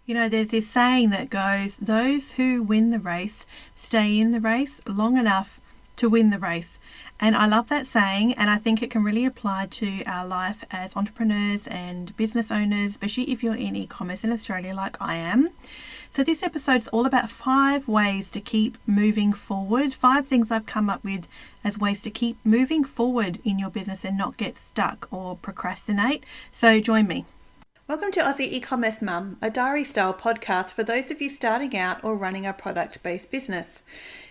You know, there's this saying that goes, those who win the race stay in the race long enough to win the race. And I love that saying, and I think it can really apply to our life as entrepreneurs and business owners, especially if you're in e-commerce in Australia like I am. So this episode's all about 5 ways to keep moving forward, 5 things I've come up with as ways to keep moving forward in your business and not get stuck or procrastinate. So join me. Welcome to Aussie E-commerce Mum, a diary-style podcast for those of you starting out or running a product-based business.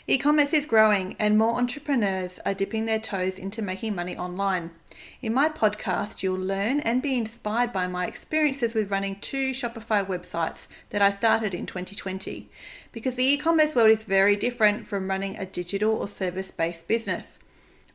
E-commerce is growing and more entrepreneurs are dipping their toes into making money online. In my podcast, you'll learn and be inspired by my experiences with running 2 Shopify websites that I started in 2020. Because the e-commerce world is very different from running a digital or service-based business.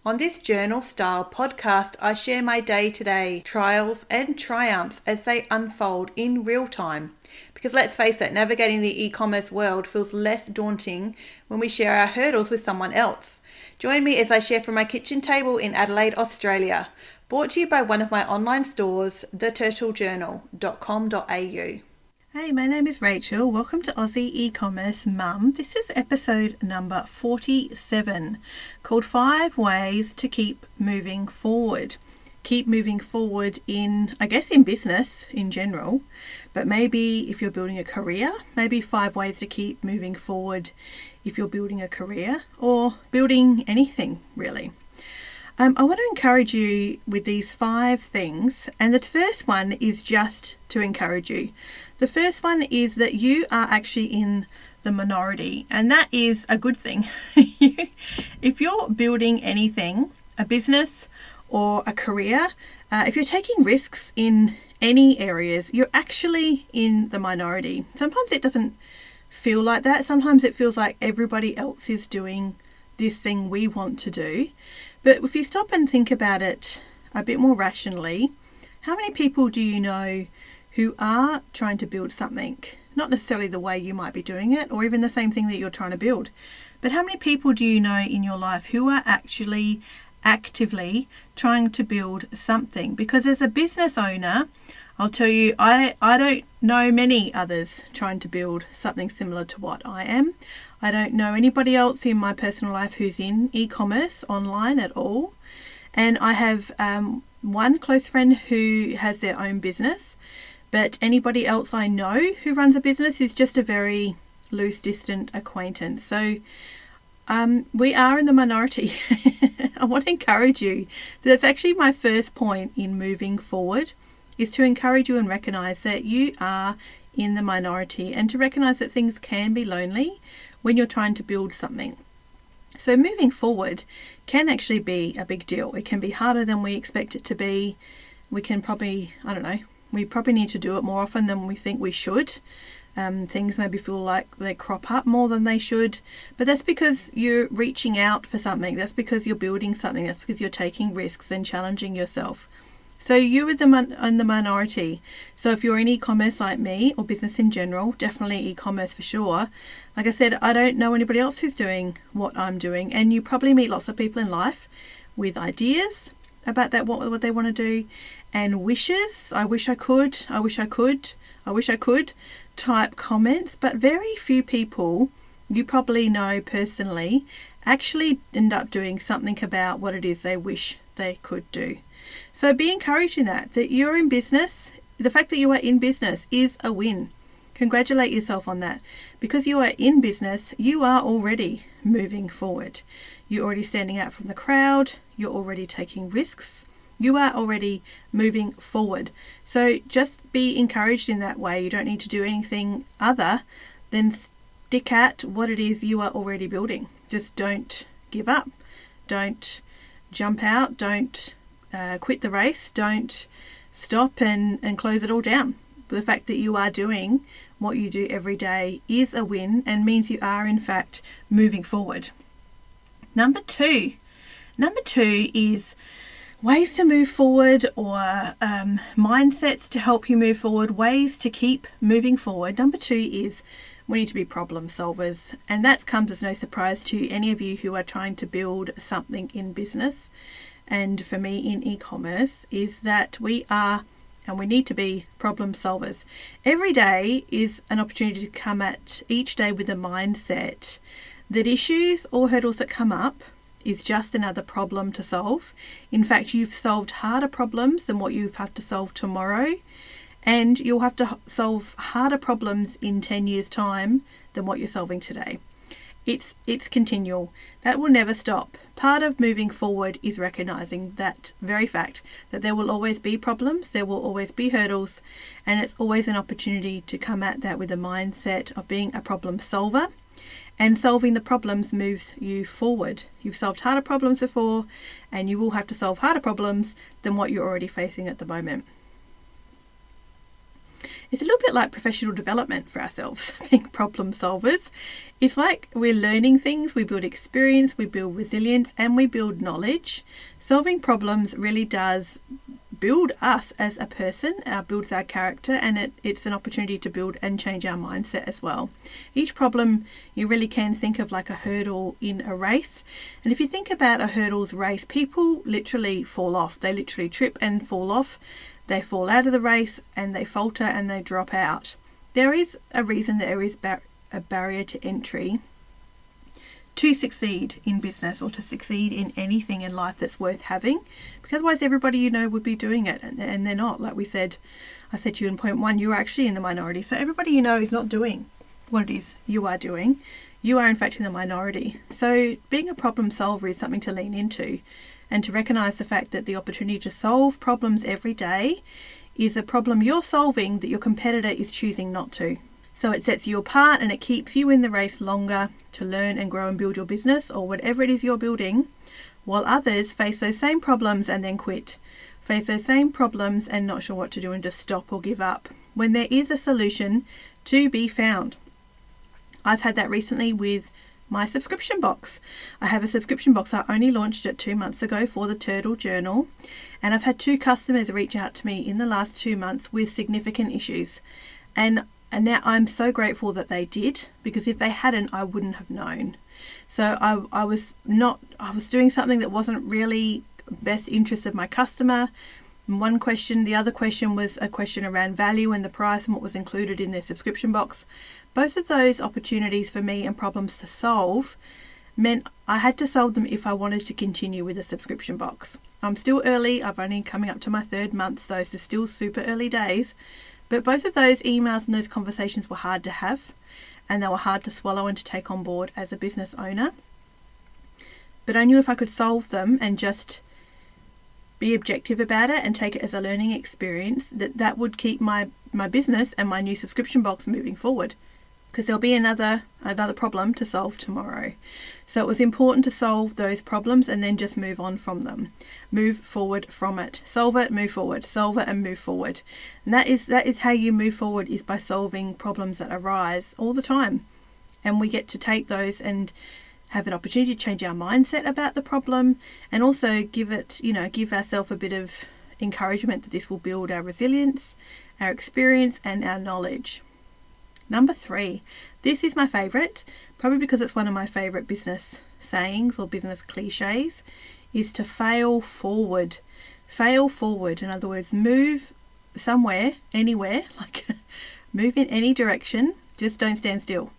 On this journal-style podcast, I share my day-to-day trials and triumphs as they unfold in real time. Because let's face it, navigating the e-commerce world feels less daunting when we share our hurdles with someone else. Join me as I share from my kitchen table in Adelaide, Australia. Brought to you by one of my online stores, theturtlejournal.com.au. Hey, my name is Rachel. Welcome to Aussie E-commerce Mum. This is episode number 47, called 5 Ways to Keep Moving Forward. Keep moving forward in business in general, but maybe if you're building a career, maybe 5 ways to keep moving forward if you're building a career or building anything really. I want to encourage you with these 5 things, and the first one is just to encourage you. The first one is that you are actually in the minority, and that is a good thing. If you're building anything, a business or a career, if you're taking risks in any areas, you're actually in the minority. Sometimes it doesn't feel like that. Sometimes it feels like everybody else is doing this thing we want to do. But if you stop and think about it a bit more rationally, how many people do you know who are trying to build something? Not necessarily the way you might be doing it, or even the same thing that you're trying to build. But how many people do you know in your life who are actually actively trying to build something? Because as a business owner, I'll tell you, I don't know many others trying to build something similar to what I am. I don't know anybody else in my personal life who's in e-commerce online at all. And I have one close friend who has their own business, but anybody else I know who runs a business is just a very loose, distant acquaintance. So we are in the minority. I want to encourage you. That's actually my first point in moving forward, is to encourage you and recognize that you are in the minority, and to recognize that things can be lonely when you're trying to build something. So moving forward can actually be a big deal. It can be harder than we expect it to be. We can probably, we probably need to do it more often than we think we should. Things maybe feel like they crop up more than they should, but that's because you're reaching out for something. That's because you're building something. That's because you're taking risks and challenging yourself. So you're in the minority. So if you're in e-commerce like me, or business in general, definitely e-commerce for sure. Like I said, I don't know anybody else who's doing what I'm doing, and you probably meet lots of people in life with ideas about that, what they want to do, and wishes. I wish I could type comments, but very few people you probably know personally actually end up doing something about what it is they wish they could do. So be encouraged in that you're in business. The fact that you are in business is a win. Congratulate yourself on that. Because you are in business, you are already moving forward. You're already standing out from the crowd. You're already taking risks. You are already moving forward. So just be encouraged in that way. You don't need to do anything other than stick at what it is you are already building. Just don't give up. Don't jump out. Don't quit the race. Don't stop and close it all down. The fact that you are doing what you do every day is a win and means you are in fact moving forward. Number two is ways to move forward, or mindsets to help you move forward, ways to keep moving forward. Number 2 is we need to be problem solvers, and that comes as no surprise to any of you who are trying to build something in business. And for me in e-commerce is that we are and we need to be problem solvers. Every day is an opportunity to come at each day with a mindset that issues or hurdles that come up is just another problem to solve. In fact, you've solved harder problems than what you have to solve tomorrow, and you'll have to solve harder problems in 10 years' time than what you're solving today. It's continual. That will never stop. Part of moving forward is recognizing that very fact that there will always be problems, there will always be hurdles, and it's always an opportunity to come at that with a mindset of being a problem solver. And solving the problems moves you forward. You've solved harder problems before, and you will have to solve harder problems than what you're already facing at the moment. It's a little bit like professional development for ourselves, being problem solvers. It's like we're learning things, we build experience, we build resilience, and we build knowledge. Solving problems really does build us as a person, builds our character, and it's an opportunity to build and change our mindset as well. Each problem you really can think of like a hurdle in a race. And if you think about a hurdles race, people literally fall off. They literally trip and fall off. They fall out of the race and they falter and they drop out. There is a reason there is a barrier to entry to succeed in business or to succeed in anything in life that's worth having, because otherwise everybody you know would be doing it, and they're not. Like I said to you in point 1, you're actually in the minority. So everybody you know is not doing what it is you are doing. You are in fact in the minority. So being a problem solver is something to lean into, and to recognize the fact that the opportunity to solve problems every day is a problem you're solving that your competitor is choosing not to. So it sets you apart and it keeps you in the race longer to learn and grow and build your business or whatever it is you're building, while others face those same problems and then quit, face those same problems and not sure what to do and just stop or give up, when there is a solution to be found. I've had that recently with my subscription box. I have a subscription box. I only launched it 2 months ago for the Turtle Journal, and I've had 2 customers reach out to me in the last 2 months with significant issues, and now I'm so grateful that they did, because if they hadn't, I wouldn't have known. So I was doing something that wasn't really best interest of my customer. One question, the other question was a question around value and the price and what was included in their subscription box. Both of those opportunities for me and problems to solve meant I had to solve them if I wanted to continue with a subscription box. I'm still early. I've only coming up to my 3rd month, so it's still super early days. But both of those emails and those conversations were hard to have, and they were hard to swallow and to take on board as a business owner. But I knew if I could solve them and just be objective about it and take it as a learning experience, that would keep my business and my new subscription box moving forward, because there'll be another problem to solve tomorrow. So it was important to solve those problems and then just move on from them. Move forward from it. Solve it, move forward. Solve it and move forward. And that is how you move forward, is by solving problems that arise all the time. And we get to take those and have an opportunity to change our mindset about the problem, and also give ourselves a bit of encouragement that this will build our resilience, our experience, and our knowledge. Number 3, this is my favorite, probably because it's one of my favorite business sayings or business cliches, is to fail forward. Fail forward. In other words, move somewhere, anywhere, like move in any direction, just don't stand still.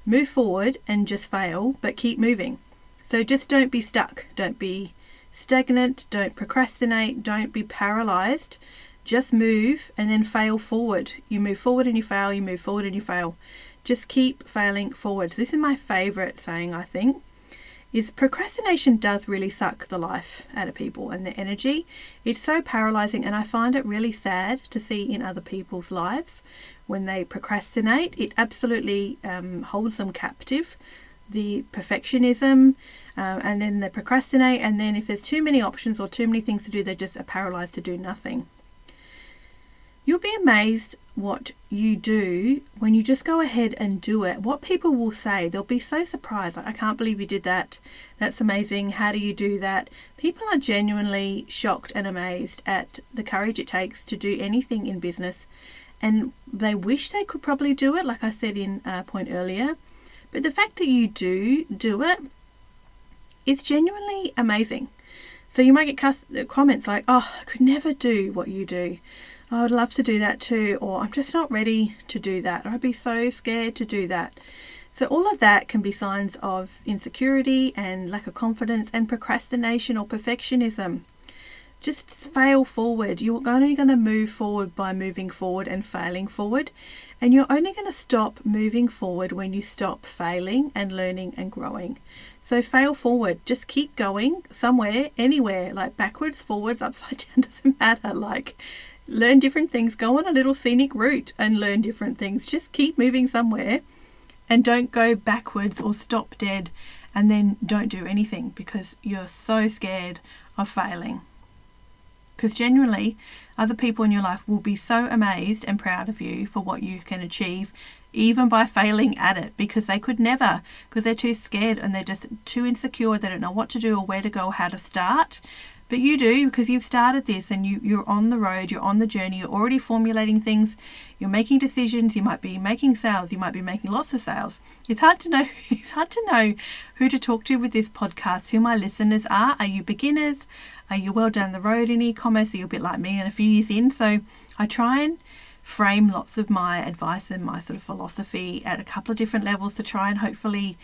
Move forward and just fail, but keep moving. So just don't be stuck. Don't be stagnant. Don't procrastinate. Don't be paralyzed. Just move and then fail forward. You move forward and you fail, you move forward and you fail. Just keep failing forward. So this is my favorite saying, I think, is procrastination does really suck the life out of people and their energy. It's so paralyzing, and I find it really sad to see in other people's lives when they procrastinate. It absolutely holds them captive. The perfectionism, and then they procrastinate, and then if there's too many options or too many things to do, they just are paralyzed to do nothing. You'll be amazed what you do when you just go ahead and do it. What people will say, they'll be so surprised. Like, I can't believe you did that. That's amazing. How do you do that? People are genuinely shocked and amazed at the courage it takes to do anything in business. And they wish they could probably do it, like I said in a point earlier. But the fact that you do it is genuinely amazing. So you might get comments like, oh, I could never do what you do. I would love to do that too, or I'm just not ready to do that, or I'd be so scared to do that. So all of that can be signs of insecurity and lack of confidence and procrastination or perfectionism. Just fail forward. You're only going to move forward by moving forward and failing forward. And you're only going to stop moving forward when you stop failing and learning and growing. So fail forward. Just keep going somewhere, anywhere, like backwards, forwards, upside down, doesn't matter. Like, learn different things. Go on a little scenic route and learn different things. Just keep moving somewhere and don't go backwards or stop dead and then don't do anything because you're so scared of failing. Because genuinely, other people in your life will be so amazed and proud of you for what you can achieve, even by failing at it, because they could never, because they're too scared and they're just too insecure. They don't know what to do or where to go or how to start. But you do, because you've started this and you're on the road, you're on the journey, you're already formulating things, you're making decisions, you might be making sales, you might be making lots of sales. It's hard to know who to talk to with this podcast, who my listeners are. Are you beginners? Are you well down the road in e-commerce? Are you a bit like me and a few years in? So I try and frame lots of my advice and my sort of philosophy at a couple of different levels to try and hopefully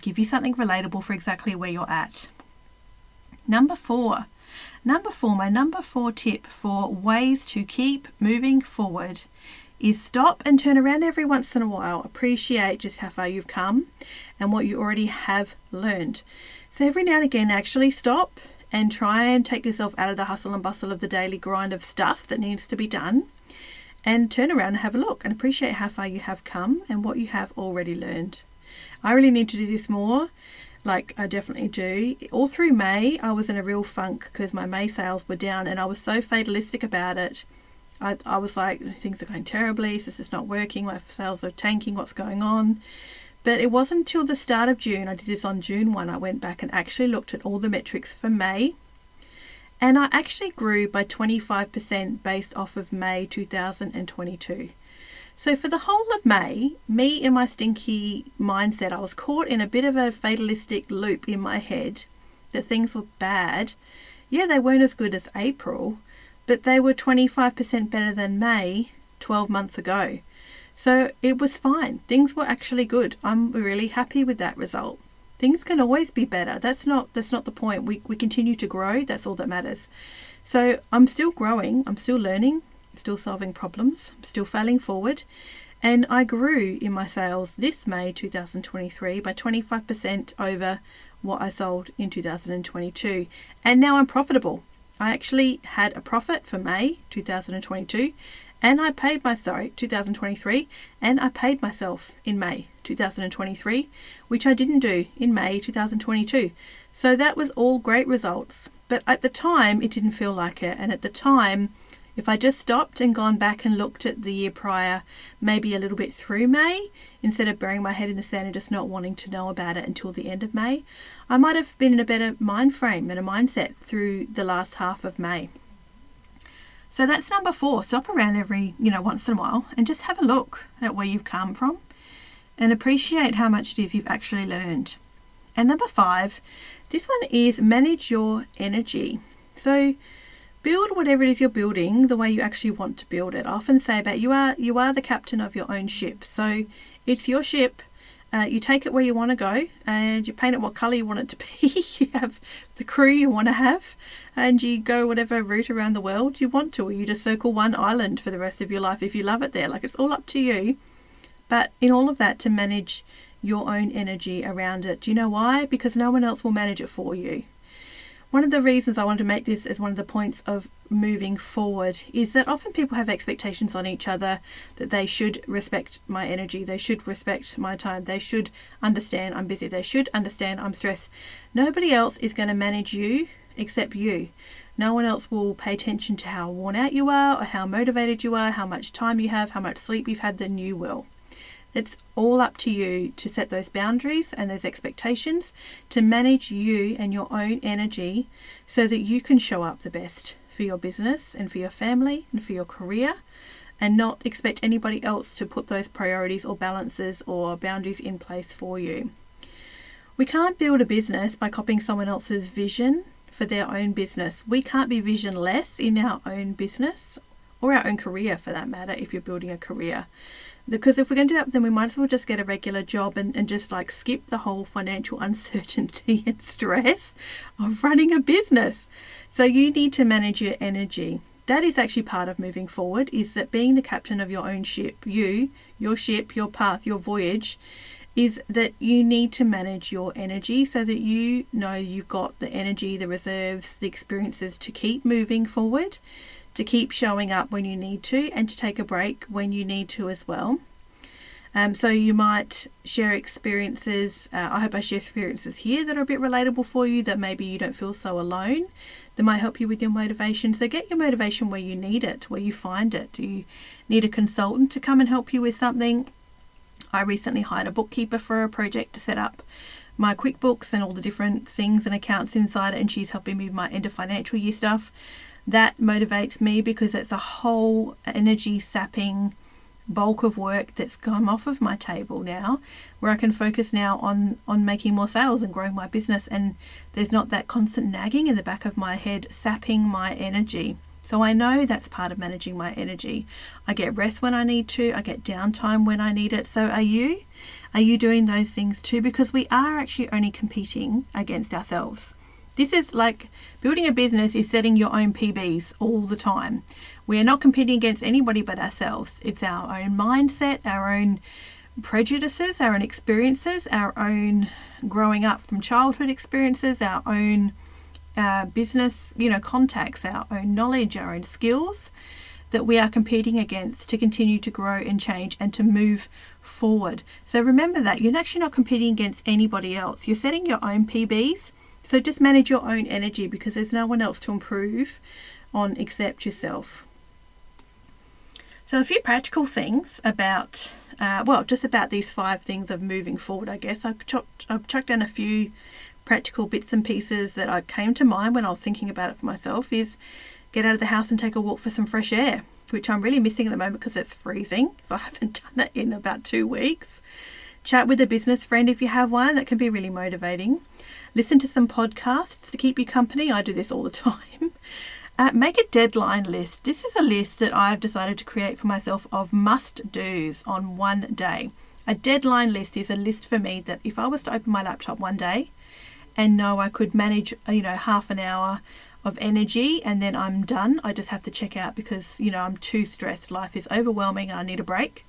give you something relatable for exactly where you're at. Number four, my number four tip for ways to keep moving forward is stop and turn around every once in a while. Appreciate just how far you've come and what you already have learned. So every now and again, actually stop and try and take yourself out of the hustle and bustle of the daily grind of stuff that needs to be done and turn around and have a look and appreciate how far you have come and what you have already learned. I really need to do this more. Like, I definitely do. All through May, I was in a real funk because my May sales were down and I was so fatalistic about it. I was like, things are going terribly, this is not working, my sales are tanking, what's going on? But it wasn't until the start of June, I did this on June 1, I went back and actually looked at all the metrics for May. And I actually grew by 25% based off of May 2022. So for the whole of May, me in my stinky mindset, I was caught in a bit of a fatalistic loop in my head that things were bad. Yeah, they weren't as good as April, but they were 25% better than May 12 months ago. So it was fine. Things were actually good. I'm really happy with that result. Things can always be better. That's not the point. We continue to grow. That's all that matters. So I'm still growing. I'm still learning. Still solving problems, still failing forward, and I grew in my sales this May 2023 by 25% over what I sold in 2022, and now I'm profitable. I actually had a profit for May 2022 and I paid 2023, and I paid myself in May 2023, which I didn't do in May 2022. So that was all great results, but at the time it didn't feel like it, and at the time, if I just stopped and gone back and looked at the year prior, maybe a little bit through May, instead of burying my head in the sand and just not wanting to know about it until the end of May, I might have been in a better mind frame and a mindset through the last half of May. So that's number 4. Stop around every, once in a while and just have a look at where you've come from and appreciate how much it is you've actually learned. And number 5, this one is manage your energy. So build whatever it is you're building the way you actually want to build it. I often say about you are the captain of your own ship. So it's your ship. You take it where you want to go and you paint it what colour you want it to be. You have the crew you want to have and you go whatever route around the world you want to, or you just circle one island for the rest of your life if you love it there. Like, it's all up to you. But in all of that, to manage your own energy around it. Do you know why? Because no one else will manage it for you. One of the reasons I wanted to make this as one of the points of moving forward is that often people have expectations on each other that they should respect my energy, they should respect my time, they should understand I'm busy, they should understand I'm stressed. Nobody else is going to manage you except you. No one else will pay attention to how worn out you are or how motivated you are, how much time you have, how much sleep you've had than you will. It's all up to you to set those boundaries and those expectations to manage you and your own energy so that you can show up the best for your business and for your family and for your career, and not expect anybody else to put those priorities or balances or boundaries in place for you. We can't build a business by copying someone else's vision for their own business. We can't be visionless in our own business or our own career for that matter, if you're building a career. Because if we're going to do that, then we might as well just get a regular job and just like skip the whole financial uncertainty and stress of running a business. So you need to manage your energy. That is actually part of moving forward, is that being the captain of your own ship, your ship, your path, your voyage, is that you need to manage your energy so that you know you've got the energy, the reserves, the experiences to keep moving forward, to keep showing up when you need to, and to take a break when you need to as well. So you might share experiences. I hope I share experiences here that are a bit relatable for you, that maybe you don't feel so alone, that might help you with your motivation. So get your motivation where you need it, where you find it. Do you need a consultant to come and help you with something? I recently hired a bookkeeper for a project to set up my QuickBooks and all the different things and accounts inside it, and she's helping me with my end of financial year stuff. That motivates me because it's a whole energy sapping bulk of work that's gone off of my table now, where I can focus now on making more sales and growing my business, and there's not that constant nagging in the back of my head sapping my energy. So I know that's part of managing my energy. I get rest when I need to, I get downtime when I need it. So are you? Are you doing those things too? Because we are actually only competing against ourselves. This is like building a business is setting your own PBs all the time. We are not competing against anybody but ourselves. It's our own mindset, our own prejudices, our own experiences, our own growing up from childhood experiences, our own business, contacts, our own knowledge, our own skills that we are competing against to continue to grow and change and to move forward. So remember that you're actually not competing against anybody else. You're setting your own PBs. So just manage your own energy, because there's no one else to improve on except yourself. So a few practical things about, just about these 5 things of moving forward, I guess. I've chucked down a few practical bits and pieces that I came to mind when I was thinking about it for myself. Is get out of the house and take a walk for some fresh air, which I'm really missing at the moment because it's freezing. So I haven't done it in about 2 weeks. Chat with a business friend if you have one. That can be really motivating. Listen to some podcasts to keep you company. I do this all the time. Make a deadline list. This is a list that I've decided to create for myself of must-dos on one day. A deadline list is a list for me that if I was to open my laptop one day and know I could manage, half an hour of energy and then I'm done, I just have to check out because, I'm too stressed. Life is overwhelming and I need a break.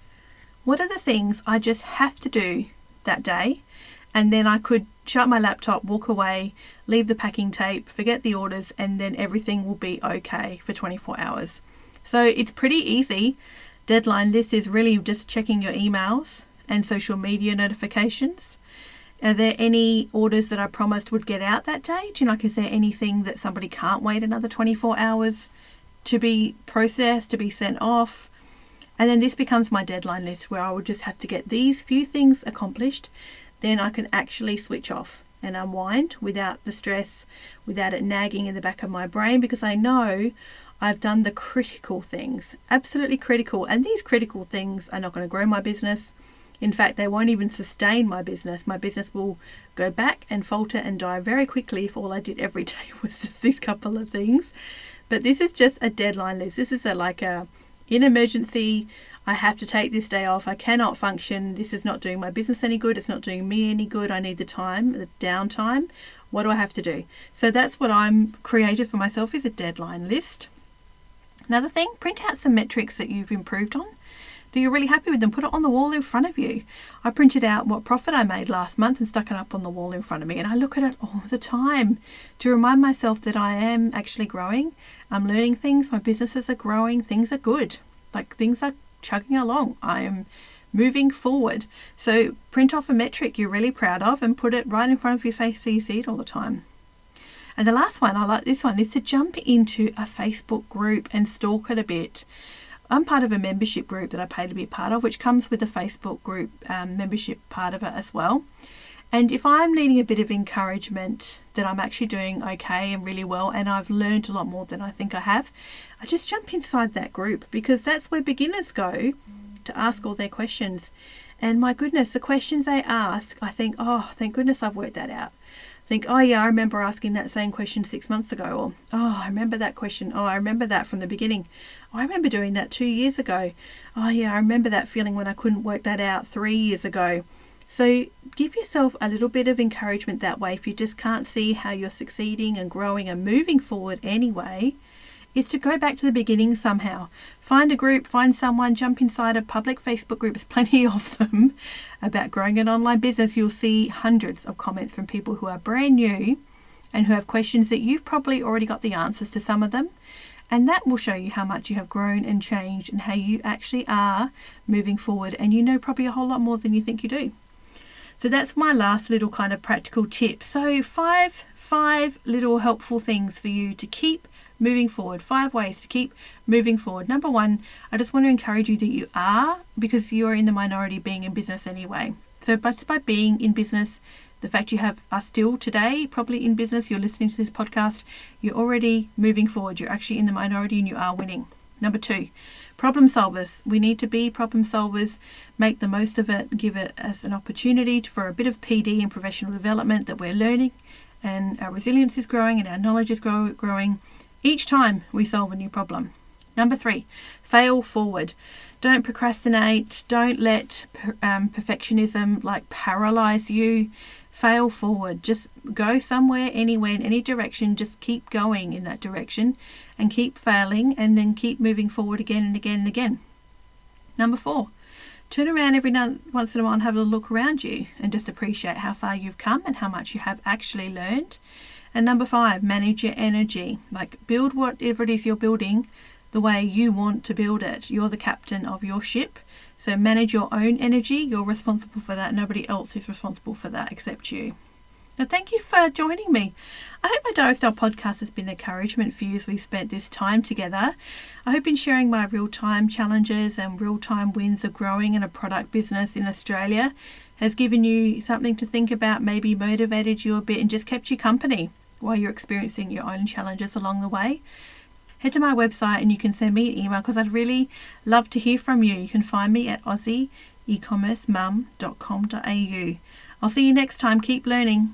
What are the things I just have to do that day? And then I could shut my laptop, walk away, leave the packing tape, forget the orders, and then everything will be okay for 24 hours. So it's pretty easy. Deadline list is really just checking your emails and social media notifications. Are there any orders that I promised would get out that day? Is there anything that somebody can't wait another 24 hours to be processed, to be sent off? And then this becomes my deadline list where I would just have to get these few things accomplished. Then I can actually switch off and unwind without the stress, without it nagging in the back of my brain, because I know I've done the critical things, absolutely critical. And these critical things are not going to grow my business. In fact, they won't even sustain my business. My business will go back and falter and die very quickly if all I did every day was just these couple of things. But this is just a deadline list. This is in emergency, I have to take this day off. I cannot function. This is not doing my business any good. It's not doing me any good. I need the time, the downtime. What do I have to do? So that's what I'm created for myself, is a deadline list. Another thing, print out some metrics that you've improved on, that you're really happy with them. Put it on the wall in front of you. I printed out what profit I made last month and stuck it up on the wall in front of me. And I look at it all the time to remind myself that I am actually growing. I'm learning things. My businesses are growing. Things are good. Things are chugging along. I am moving forward. So print off a metric you're really proud of and put it right in front of your face so you see it all the time. And the last one, I like this one, is to jump into a Facebook group and stalk it a bit. I'm part of a membership group that I pay to be part of, which comes with a Facebook group membership part of it as well. And if I'm needing a bit of encouragement that I'm actually doing okay and really well, and I've learned a lot more than I think I have, I just jump inside that group, because that's where beginners go to ask all their questions. And my goodness, the questions they ask, I think, oh, thank goodness I've worked that out. think, oh yeah, I remember asking that same question 6 months ago, or oh, I remember that question, oh, I remember that from the beginning, oh, I remember doing that 2 years ago, oh yeah, I remember that feeling when I couldn't work that out 3 years ago. So give yourself a little bit of encouragement that way. If you just can't see how you're succeeding and growing and moving forward anyway, is to go back to the beginning somehow. Find a group, find someone, jump inside a public Facebook group, there's plenty of them, about growing an online business. You'll see hundreds of comments from people who are brand new and who have questions that you've probably already got the answers to some of them. And that will show you how much you have grown and changed and how you actually are moving forward. And you know probably a whole lot more than you think you do. So that's my last little kind of practical tip. So five little helpful things for you to keep moving forward. 5 ways to keep moving forward. Number 1, I just want to encourage you that you are, because you're in the minority being in business anyway. So but by being in business, the fact you are still today probably in business, you're listening to this podcast, you're already moving forward. You're actually in the minority and you are winning. Number 2, problem solvers. We need to be problem solvers, make the most of it, give it as an opportunity for a bit of PD and professional development, that we're learning and our resilience is growing and our knowledge is growing each time we solve a new problem. Number 3, fail forward. Don't procrastinate. Don't let perfectionism paralyze you. Fail forward. Just go somewhere, anywhere, in any direction. Just keep going in that direction and keep failing, and then keep moving forward again and again and again. Number 4, turn around every once in a while and have a look around you and just appreciate how far you've come and how much you have actually learned. And number 5, manage your energy. Build whatever it is you're building the way you want to build it. You're the captain of your ship. So manage your own energy. You're responsible for that. Nobody else is responsible for that except you. Now, thank you for joining me. I hope my Diary Style podcast has been encouragement for you as we've spent this time together. I hope in sharing my real-time challenges and real-time wins of growing in a product business in Australia has given you something to think about, maybe motivated you a bit and just kept you company while you're experiencing your own challenges along the way. Head to my website and you can send me an email, because I'd really love to hear from you. You can find me at eCommercemum.com.au. I'll see you next time. Keep learning.